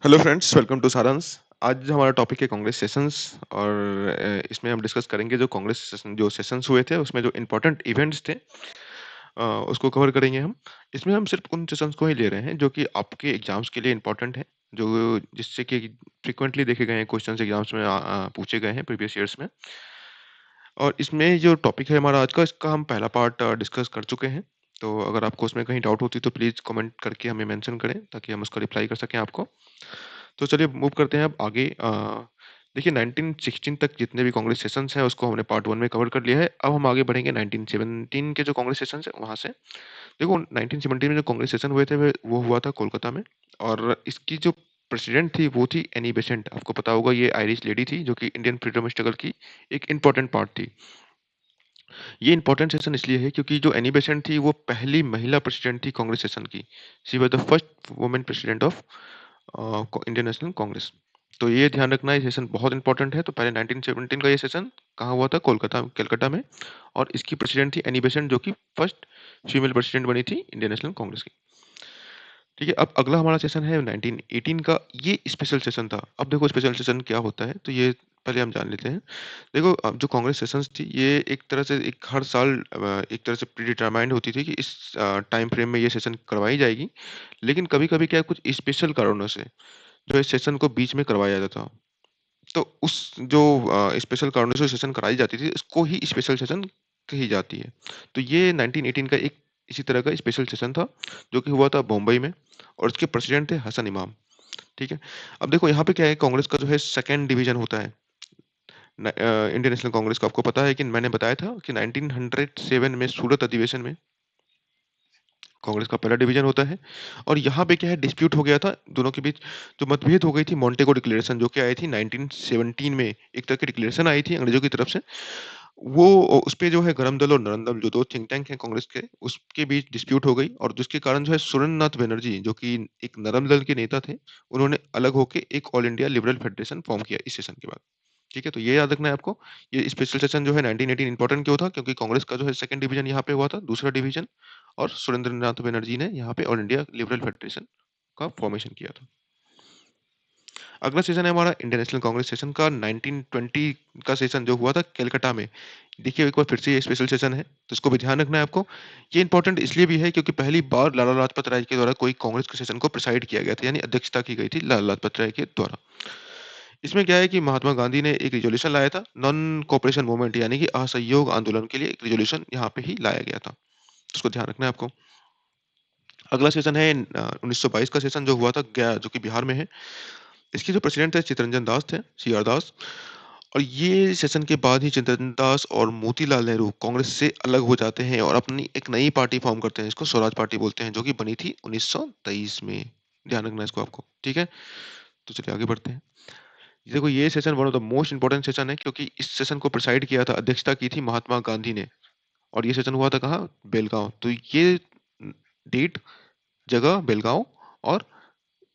Hello friends, welcome to सारांश। आज हमारा टॉपिक है कांग्रेस सेशंस और इसमें हम डिस्कस करेंगे जो कांग्रेस सेशन जो सेशंस हुए थे उसमें जो इम्पोर्टेंट इवेंट्स थे उसको कवर करेंगे हम। इसमें हम सिर्फ उन सेशंस को ही ले रहे हैं जो कि आपके एग्जाम्स के लिए इम्पोर्टेंट है, जो जिससे कि फ्रीक्वेंटली देखे गए हैं क्वेश्चंस एग्जाम्स में पूछे गए हैं प्रीवियस ईयर्स में। और इसमें जो टॉपिक है हमारा आज का, इसका हम पहला पार्ट डिस्कस कर चुके हैं। तो अगर आपको उसमें कहीं डाउट होती है तो प्लीज़ कमेंट करके हमें मेंशन करें ताकि हम उसका रिप्लाई कर सकें आपको। तो चलिए मूव करते हैं अब आगे। देखिए 1916 तक जितने भी कांग्रेस सेशंस हैं उसको हमने पार्ट 1 में कवर कर लिया है। अब हम आगे बढ़ेंगे 1917 के जो कांग्रेस सेशंस हैं वहाँ से। देखो 1917 में जो कांग्रेस सेशन हुए थे वो हुआ था कोलकाता में। और इसकी जो प्रेसिडेंट थी वो थी एनी बेसेंट। आपको पता होगा ये आयरिश लेडी थी जो कि इंडियन फ्रीडम स्ट्रगल की एक इम्पोर्टेंट पार्ट थी। ये इम्पोर्टेंट सेशन इसलिए है क्योंकि जो एनी बेसेंट थी वो पहली महिला प्रेसिडेंट थी कांग्रेस सेशन की। She was the first women president of Indian National Congress. तो ये ध्यान रखना, ये सेशन बहुत इंपॉर्टेंट है। तो पहले 1917 का ये सेशन कहाँ हुआ था? कोलकाता कलकत्ता में। और इसकी प्रेसिडेंट थी एनी बेसेंट जो कि फर्स्ट फीमेल प्रेसिडेंट बनी थी इंडियन नेशनल कांग्रेस की। ठीक है, अब अगला हमारा सेशन है 1918 का। ये स्पेशल सेशन था। अब देखो स्पेशल सेशन क्या होता है तो ये पहले हम जान लेते हैं। देखो अब जो कांग्रेस सेशंस थी ये एक तरह से एक हर साल एक तरह से प्री डिटरमाइंड होती थी कि इस टाइम फ्रेम में ये सेशन करवाई जाएगी। लेकिन कभी-कभी क्या है, कुछ स्पेशल कारणों से जो इस सेशन को बीच में करवाया जाता था। तो उस जो स्पेशल कारणों से सेशन कराई जाती थी उसको ही स्पेशल सेशन कही जाती है। तो ये 1918 का एक इसी तरह का स्पेशल सेशन था जो कि हुआ था बम्बई में। और इसके प्रेसिडेंट थे हसन इमाम। ठीक है। अब देखो यहाँ पे क्या है, कांग्रेस का जो है सेकंड डिवीजन होता है। इंडियन नेशनल कांग्रेस का आपको पता है कि मैंने बताया था कि 1907 में सूरत अधिवेशन में कांग्रेस का पहला डिवीजन होता है। और यहाँ पे क्या है, डिस्प्यूट हो गया था दोनों के बीच। जो मतभेद हो गई थी मॉन्टेगो डिक्लेरेशन जो कि आई थी 1917 में। एक तरह की डिक्लेरेशन आई थी अंग्रेजों की तरफ से। वो उस पे जो है गरम दल और नरम दल जो दो थिंक टैंक हैं कांग्रेस के, उसके बीच डिस्प्यूट हो गई। और जिसके कारण जो है सुरेंद्रनाथ बनर्जी जो कि एक नरम दल के नेता थे, उन्होंने अलग होके एक all India liberal federation form किया इस सेशन के बाद। ठीक है, तो ये याद रखना है आपको। ये स्पेशल सेशन जो है 1918 इंपॉर्टेंट क्यों था? क्योंकि कांग्रेस का जो है सेकंड डिवीजन यहाँ पे हुआ था, दूसरा डिवीजन। और सुरेंद्रनाथ बनर्जी ने यहाँ पे ऑल इंडिया लिबरल फेडरेशन का फॉर्मेशन किया था। अगला सेशन है हमारा इंडियन नेशनल कांग्रेस सेशन का 1920 का सेशन जो हुआ था कलकत्ता में। देखिए एक बार फिर से ये स्पेशल सेशन है तो इसको भी ध्यान रखना है आपको। ये इंपॉर्टेंट इसलिए भी है क्योंकि पहली बार लाला लाजपत राय के द्वारा कोई कांग्रेस के सेशन को प्रिसाइड किया गया था, यानी अध्यक्षता की गई थी लाला लाजपत राय के द्वारा। इसमें क्या है कि महात्मा गांधी ने एक रिजोल्यूशन लाया था, नॉन कोऑपरेशन मूवमेंट यानी कि असहयोग आंदोलन के लिए एक रिजोल्यूशन यहाँ पे ही लाया गया था। उसको ध्यान रखना है आपको। अगला सेशन है 1922 का सेशन जो हुआ था गया, जो कि बिहार में है। इसके जो प्रेसिडेंट थे चित्तरंजन दास थे, सीआर दास। और ये सेशन के बाद ही चित्तरंजन दास और मोतीलाल नेहरू कांग्रेस से अलग हो जाते हैं और अपनी एक नई पार्टी फॉर्म करते हैं। इसको स्वराज पार्टी बोलते हैं जो कि बनी थी 1923 में। ध्यान रखना है इसको आपको। ठीक है, तो चलिए आगे बढ़ते हैं। देखो ये session one of the most important session है क्योंकि इस सेशन को प्रिसाइड किया था, अध्यक्षता की थी महात्मा गांधी ने। और ये सेशन हुआ था कहाँ? बेलगांव। तो ये डेट, जगह बेलगांव और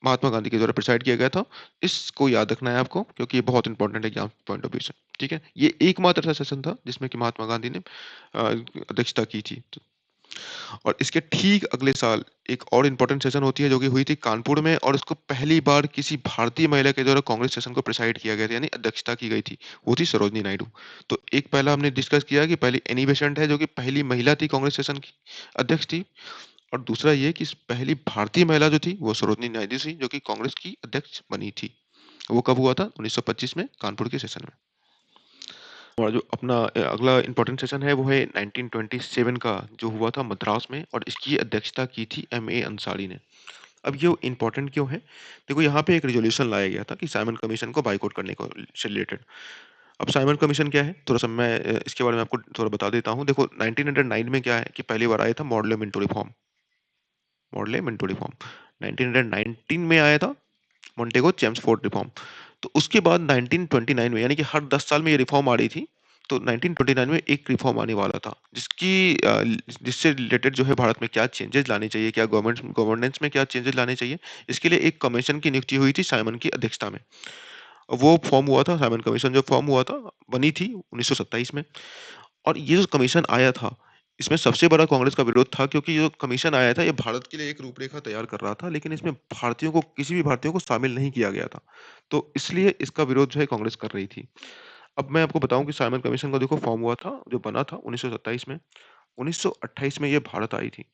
महात्मा गांधी के द्वारा प्रिसाइड किया गया था। इसको याद रखना है आपको क्योंकि ये बहुत इंपॉर्टेंट है एग्जाम पॉइंट ऑफ व्यू से। ठीक है, ये एकमात्र ऐसा सेशन था जिसमें कि महात्मा गांधी ने अध्यक्षता की थी। और इसके ठीक अगले साल एक और इम्पोर्टेंट सेशन होती है जो कि हुई थी कानपुर में। और उसको पहली बार किसी भारतीय महिला के द्वारा कांग्रेस सेशन को प्रिसाइड किया गया था, यानी अध्यक्षता की गई थी। वो थी सरोजनी नायडू। तो एक पहला हमने डिस्कस किया कि पहली एनी बेसेंट है जो कि पहली महिला थी कांग्रेस सेशन की अध्यक्ष थी। और दूसरा ये कि पहली भारतीय महिला जो थी वो सरोजनी नायडू थी जो कि कांग्रेस की अध्यक्ष बनी थी। वो कब हुआ था? 1925 में कानपुर के सेशन में। और जो अपना अगला इम्पोर्टेंट सेशन है वो है 1927 का जो हुआ था मद्रास में। और इसकी अध्यक्षता की थी एम ए अंसारी ने। अब ये इम्पोर्टेंट क्यों है? देखो यहाँ पे एक रेजोल्यूशन लाया गया था कि साइमन कमीशन को बाइकआउट करने को से रिलेटेड। अब साइमन कमीशन क्या है, थोड़ा सा मैं इसके बारे में आपको थोड़ा बता देता हूँ। देखो 1909 में क्या है कि पहली बार आया था Morley Minto reform. Morley Minto reform 1919 में आया था मोंटेगो चेम्सफोर्ड रिफॉर्म। तो उसके बाद 1929 में, यानी कि हर 10 साल में ये रिफॉर्म आ रही थी। तो 1929 में एक रिफॉर्म आने वाला था जिसकी जिससे रिलेटेड जो है भारत में क्या चेंजेस लाने चाहिए, क्या गवर्नेंस में क्या चेंजेस लाने चाहिए, इसके लिए एक कमीशन की नियुक्ति हुई थी साइमन की अध्यक्षता में। वो फॉर्म हुआ था, साइमन कमीशन जो फॉर्म हुआ था, बनी थी 1927 में। और ये जो कमीशन आया था इसमें सबसे बड़ा कांग्रेस का विरोध था क्योंकि जो कमीशन आया था ये भारत के लिए एक रूपरेखा तैयार कर रहा था, लेकिन इसमें भारतीयों को किसी भी भारतीय को शामिल नहीं किया गया था। तो इसलिए इसका विरोध जो है कांग्रेस कर रही थी। अब मैं आपको बताऊँ कि साइमन कमीशन का देखो फॉर्म हुआ था, जो बना था 1927 में। 1928 में ये भारत आई थी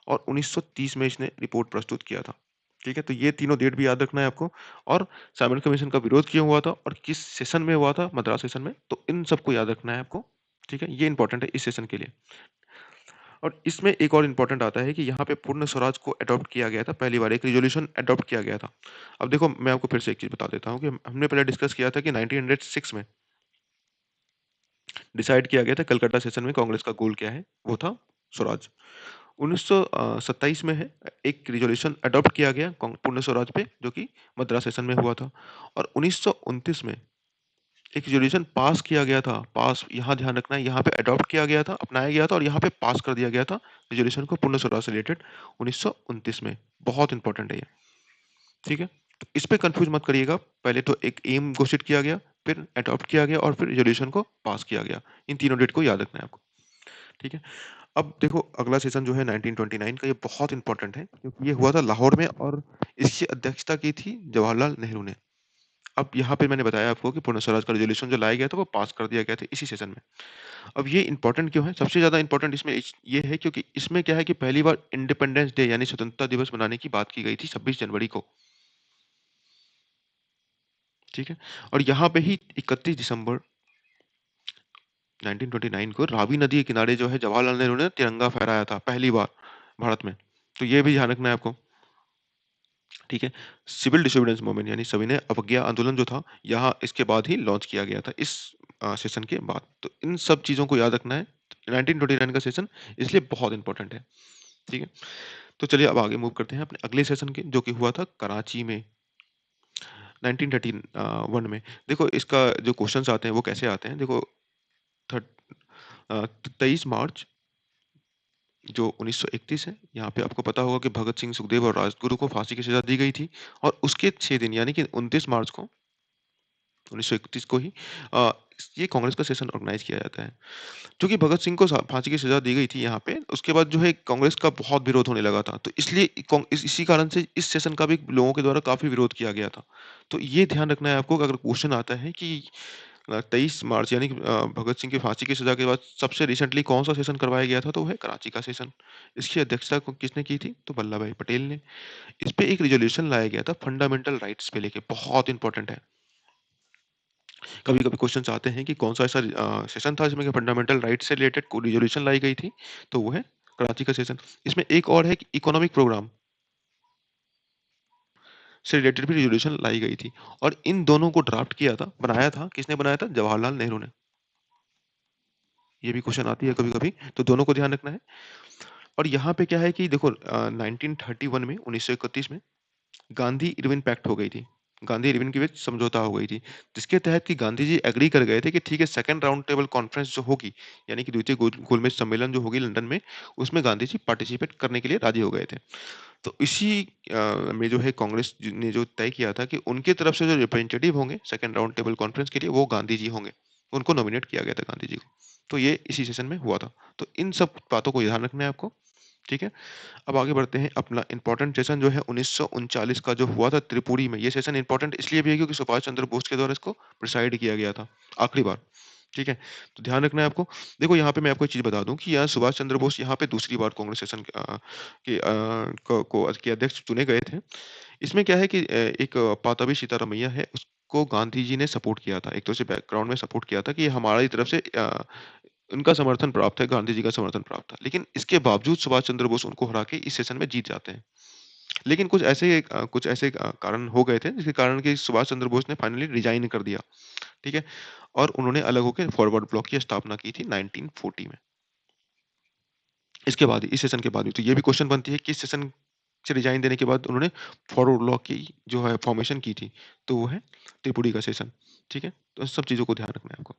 और 1930 में इसने रिपोर्ट प्रस्तुत किया था। ठीक है? तो ये तीनों डेट भी याद रखना है आपको और साइमन कमीशन का विरोध क्यों हुआ था और किस सेशन में हुआ था, मद्रास सेशन में, तो इन सबको याद रखना है आपको। ठीक है? ये इम्पोर्टेंट है इस सेशन के लिए। और इसमें एक और इम्पोर्टेंट आता है कि यहाँ पे पूर्ण स्वराज को अडॉप्ट किया गया था, पहली बार एक रिज़ॉल्यूशन अडॉप्ट किया गया था। अब देखो मैं आपको फिर से एक चीज़ बता देता हूँ कि हमने पहले डिस्कस किया था कि 1906 में डिसाइड किया गया था कलकत्ता सेशन में कांग्रेस का गोल क्या है, वो था स्वराज। 1927 में है एक रिज़ॉल्यूशन अडॉप्ट किया गया पूर्ण स्वराज पे जो कि मद्रास सेशन में हुआ था और 1929 में एक रिज़ॉल्यूशन पास किया गया था। पास यहाँ ध्यान रखना है, यहाँ पे अडॉप्ट किया गया था, अपनाया गया था और यहाँ पे पास कर दिया गया था रिज़ॉल्यूशन को पूर्ण स्वराज से रिलेटेड 1929 में। बहुत इंपॉर्टेंट है ये, ठीक है? तो इस पे कन्फ्यूज़ मत करिएगा। पहले तो एक एम घोषित किया गया, फिर अडॉप्ट किया गया और फिर रिज़ॉल्यूशन को पास किया गया। इन तीनों डेट को याद रखना है आपको, ठीक है? अब देखो अगला सेशन जो है 1929 का, ये बहुत इंपॉर्टेंट है क्योंकि ये हुआ था लाहौर में और इसकी अध्यक्षता की थी जवाहरलाल नेहरू ने। अब यहाँ पे मैंने बताया आपको कि पूर्ण स्वराज का रिज़ॉल्यूशन जो लाया गया था वो पास कर दिया गया था इसी सेशन में। अब ये इम्पोर्टेंट क्यों है? सबसे ज़्यादा इम्पोर्टेंट इसमें ये है क्योंकि इसमें क्या है कि पहली बार इंडिपेंडेंस डे यानी स्वतंत्रता दिवस मनाने की बात की गई थी 26 जनवरी को, ठीक है? और यहाँ पे ही 31 दिसंबर 1929 को रावी नदी के किनारे जो है जवाहरलाल नेहरू ने तिरंगा फहराया था पहली बार भारत में। तो ये भी ध्यान रखना है आपको। ठीक है? सिविल डिसोबीडियंस मूवमेंट यानी सविनय अवज्ञा आंदोलन जो था, यहाँ इसके बाद ही लॉन्च किया गया था इस सेशन के बाद। तो इन सब चीज़ों को याद रखना है। 1929 का सेशन इसलिए बहुत इम्पोर्टेंट है। ठीक है? तो चलिए अब आगे मूव करते हैं अपने अगले सेशन के जो कि हुआ था कराची में 1931 में। देखो इसका जो क्वेश्चन्स आते हैं वो कैसे आते हैं? देखो थर्ट 23 मार्च जो 1931 है, यहाँ पे आपको पता होगा कि भगत सिंह, सुखदेव और राजगुरु को फांसी की सज़ा दी गई थी और उसके 6 दिन यानी कि 29 मार्च को 1931 को ही अ, ये कांग्रेस का सेशन ऑर्गेनाइज़ किया जाता है। चूँकि भगत सिंह को फांसी की सज़ा दी गई थी यहाँ पे, उसके बाद जो है कांग्रेस का बहुत विरोध होने लगा था। तो इसलिए इसी कारण से इस सेशन का भी लोगों के द्वारा काफ़ी विरोध किया गया था। तो ये ध्यान रखना है आपको कि अगर क्वेश्चन आता है कि 23 मार्च यानी कि भगत सिंह की फांसी की सज़ा के बाद सबसे रिसेंटली कौन-सा सेशन करवाया गया था, तो वो है कराची का सेशन। इसकी अध्यक्षता किसने की थी? तो वल्लभ भाई पटेल ने। इस पे एक रिज़ॉल्यूशन लाया गया था फंडामेंटल राइट्स पे लेके, बहुत इंपॉर्टेंट है। कभी-कभी क्वेश्चन्स आते हैं कि कौन-सा ऐसा सेशन था जिसमें कि फंडामेंटल राइट्स से रिलेटेड कोई रिज़ॉल्यूशन लाई गई थी, तो वो है कराची का सेशन। इसमें एक और है कि इकोनॉमिक प्रोग्राम से रिलेटेड भी रिज़ॉल्यूशन लाई गई थी और इन दोनों को ड्राफ्ट किया था, बनाया था, किसने बनाया था? जवाहरलाल नेहरू ने। ये भी क्वेश्चन आती है कभी-कभी, तो दोनों को ध्यान रखना है। और यहाँ पे क्या है कि देखो 1931 में 1931 में गांधी-इरविन पैक्ट हो गई थी। गांधी-इरविन के बीच समझौता हो गई थी, जिसके तहत कि गांधी जी एग्री कर गए थे कि ठीक है सेकंड राउंड टेबल कॉन्फ्रेंस जो होगी, यानी कि द्वितीय गोलमेज सम्मेलन जो होगी लंदन में, उसमें गांधी जी पार्टिसिपेट करने के लिए राजी हो गए थे। तो इसी में जो है कांग्रेस ने जो तय किया था कि उनकी तरफ से जो रिप्रेजेंटेटिव होंगे सेकंड राउंड टेबल कॉन्फ्रेंस के लिए वो गांधी जी होंगे। उनको नॉमिनेट किया गया था गांधी जी को। तो ये इसी सेशन में हुआ था। तो इन सब बातों को ध्यान रखना है आपको, ठीक है? अब आगे बढ़ते हैं अपना इम्पोर्टेंट सेशन जो है 1939 का जो हुआ था त्रिपुरी में। ये सेशन इम्पोर्टेंट इसलिए भी है क्योंकि सुभाष चंद्र बोस के द्वारा इसको प्रिसाइड किया गया था, आखिरी बार। ठीक है? तो ध्यान रखना है आपको। देखो यहाँ पे मैं आपको एक चीज़ बता दूँ कि यहाँ सुभाष चंद्र बोस यहाँ पे दूसरी बार कांग्रेस सेशन के अध्यक्ष चुने गए थे। इसमें क्या है कि एक पाताभी सीतारामैया है, उसको गांधी जी ने सपोर्ट किया था। एक तो से बैकग्राउंड में सपोर्ट किया था कि हमारी तरफ से उनका समर्थन प्राप्त है, गांधी जी का समर्थन प्राप्त था। लेकिन इसके बावजूद सुभाष चंद्र बोस उनको हरा के इस सेशन में जीत जाते हैं। लेकिन कुछ ऐसे कारण हो गए थे जिसके कारण कि सुभाष चंद्र बोस ने फाइनली रिज़ाइन कर दिया, ठीक है? और उन्होंने अलग होके फॉरवर्ड ब्लॉक की स्थापना की थी 1940 में। इसके बाद इस सेशन के बाद भी तो ये भी क्वेश्चन बनती है कि इस सेशन से रिज़ाइन देने के बाद उन्होंने फॉरवर्ड ब्लॉक की जो है फॉर्मेशन की थी, तो वो है त्रिपुरी का सेशन, ठीक है? तो इन सब चीज़ों को ध्यान रखना है आपको।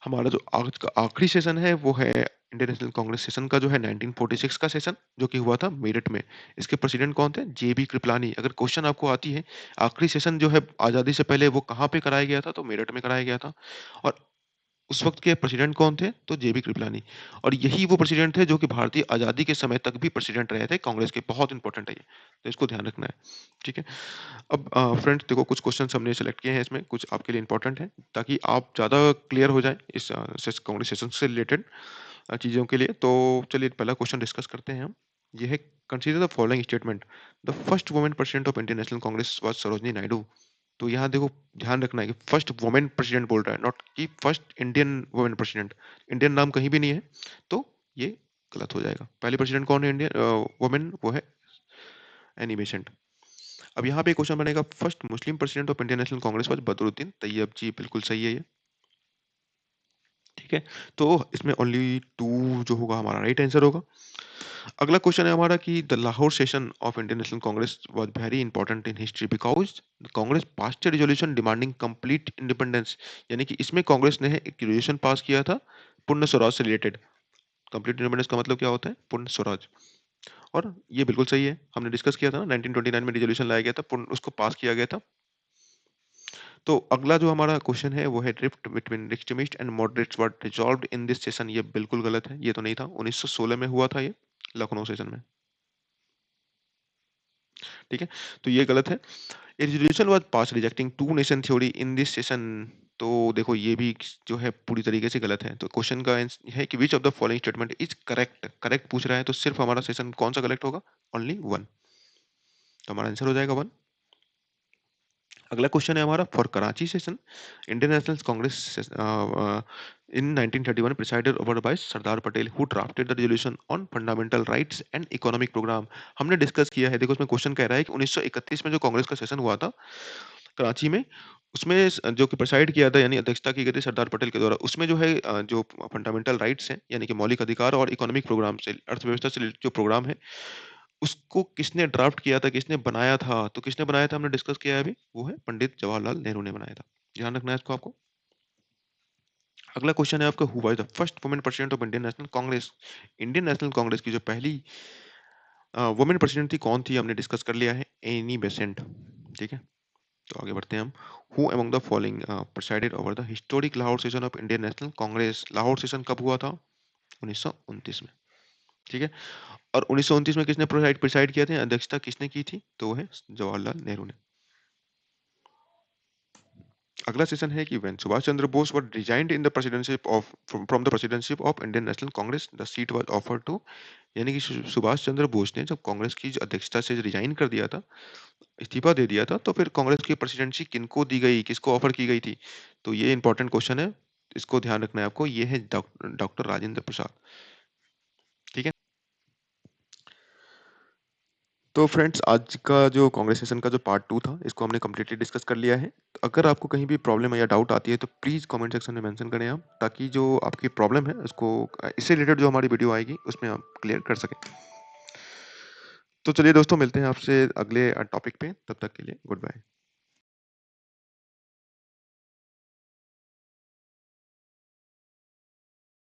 हमारा जो आज का आखिरी सेशन है वो है इंडियन नेशनल कांग्रेस सेशन का जो है 1946 का सेशन जो कि हुआ था मेरठ में। इसके प्रेसिडेंट कौन थे? जेबी कृपलानी। अगर क्वेश्चन आपको आती है आखिरी सेशन जो है आज़ादी से पहले वो कहाँ पे कराया गया था? तो मेरठ में कराया गया था और उस वक़्त के प्रेसिडेंट कौन थे? तो जेबी कृपलानी और यही वो प्रेसिडेंट थे जो कि भारतीय आज़ादी के समय तक भी प्रेसिडेंट रहे थे कांग्रेस के, बहुत इम्पोर्टेंट है ये, तो इसको ध्यान रखना है, ठीक है? अब फ्रेंड्स देखो कुछ क्वेश्चन्स हमने सेलेक्ट किए हैं इसमें, कुछ आपके लिए इम्पोर्टेंट हैं, ताकि आप ज़्यादा क्लियर हो जाएँ इस कांग्रेस सेशन से रिलेटेड चीज़ों के लिए। तो चलिए पहला क्वेश्चन डिस्कस करते हैं हम। ये है consider the following statement, the first women president of Indian National Congress was Sarojini Naidu. तो यहाँ देखो ध्यान रखना है कि फर्स्ट वुमेन प्रेसिडेंट बोल रहा है, नॉट कि first Indian women president. Indian नाम कहीं भी नहीं है, तो ये गलत हो जाएगा। पहली प्रेसिडेंट कौन है इंडियन वुमेन? वो है एनी बेसेंट। अब यहाँ पे क्वेश्चन बनेगा, first Muslim president of Indian National Congress was Badruddin Tyabji, बिल्कुल सही है ये, ठीक है? तो इसमें ओनली 2 जो होगा हमारा राइट आंसर होगा। अगला क्वेश्चन है हमारा कि the Lahore session of Indian National Congress was very important in history because Congress passed a resolution demanding complete independence, यानी कि इसमें कांग्रेस ने एक रिजोल्यूशन पास किया था पूर्ण स्वराज से रिलेटेड। कंप्लीट इंडिपेंडेंस का मतलब क्या होता है? पूर्ण स्वराज। और ये बिल्कुल सही है। हमने डिस्कस किया था ना 1929 में रिजोल्यूशन लाया गया था, पूर्ण उसको पास किया गया था। तो अगला जो हमारा क्वेश्चन है वो है drift between extremist and moderates were resolved in this session, ये बिल्कुल गलत है, ये तो नहीं था। 1916 में हुआ था ये, लखनऊ सेशन में, ठीक है? तो ये गलत है। A resolution was passed rejecting two nation theory in this session, तो देखो ये भी जो है पूरी तरीके से गलत है। तो क्वेश्चन का है कि which of the following statement is correct, correct पूछ रहा है, तो सिर्फ हमारा सेशन कौन सा करेक्ट होगा? ओनली वन, तो हमारा आंसर हो जाएगा वन। अगला क्वेश्चन है हमारा, for Karachi session Indian National Congress in 1931 presided over by Sardar Patel who drafted the resolution on fundamental rights and economic programme. हमने डिस्कस किया है, देखो इसमें क्वेश्चन कह रहा है कि 1931 में जो कांग्रेस का सेशन हुआ था कराची में, उसमें जो कि प्रिसाइड किया था यानी अध्यक्षता की गई थी सरदार पटेल के द्वारा, उसमें जो है जो फंडामेंटल राइट्स हैं यानी कि मौलिक अधिकार और इकोनॉमिक प्रोग्राम से, अर्थव्यवस्था से रिलेटेड जो प्रोग्राम है, उसको किसने ड्राफ्ट किया था, किसने बनाया था? तो किसने बनाया था हमने डिस्कस किया है अभी, वो है पंडित जवाहरलाल नेहरू ने बनाया था। ध्यान रखना है इसको आपको। अगला क्वेश्चन है आपका, who was the first women president of Indian National Congress? Indian National Congress की जो पहली वुमेन प्रेसिडेंट थी कौन थी? हमने डिस्कस कर लिया है, एनी बेसेंट, ठीक है? तो आगे बढ़ते हैं हम। Who among the following presided over the historic Lahore session of Indian National Congress? Lahore session कब हुआ था? 1929 में, ठीक है? और 1929 में किसने प्रिसाइड प्रिसाइड किया था, अध्यक्षता किसने की थी? तो वो है जवाहरलाल नेहरू ने। अगला सेशन है कि when Subhas Chandra Bose were resigned in the presidentship of from the presidentship of Indian National Congress the seat was offered to, यानी कि सुभाष चंद्र बोस ने जब कांग्रेस की अध्यक्षता से रिजाइन कर दिया था, इस्तीफा दे दिया था, तो फिर कांग्रेस की प्रेसिडेंसी किनको दी गई, किसको ऑफर की गई थी? तो ये इंपॉर्टेंट क्वेश्चन है, इसको ध्यान रखना है आपको। ये है डॉक्टर राजेंद्र प्रसाद, ठीक है? तो फ्रेंड्स आज का जो कांग्रेसेशन का जो पार्ट 2 था, इसको हमने कंप्लीटली डिस्कस कर लिया है। तो अगर आपको कहीं भी प्रॉब्लम या डाउट आती है तो प्लीज़ कमेंट सेक्शन में मेंशन करें आप, ताकि जो आपकी प्रॉब्लम है उसको इससे रिलेटेड जो हमारी वीडियो आएगी उसमें आप क्लियर कर सकें। तो चलिए दोस्तों, मिलते हैं आपसे अगले टॉपिक पे, तब तक के लिए गुड बाय।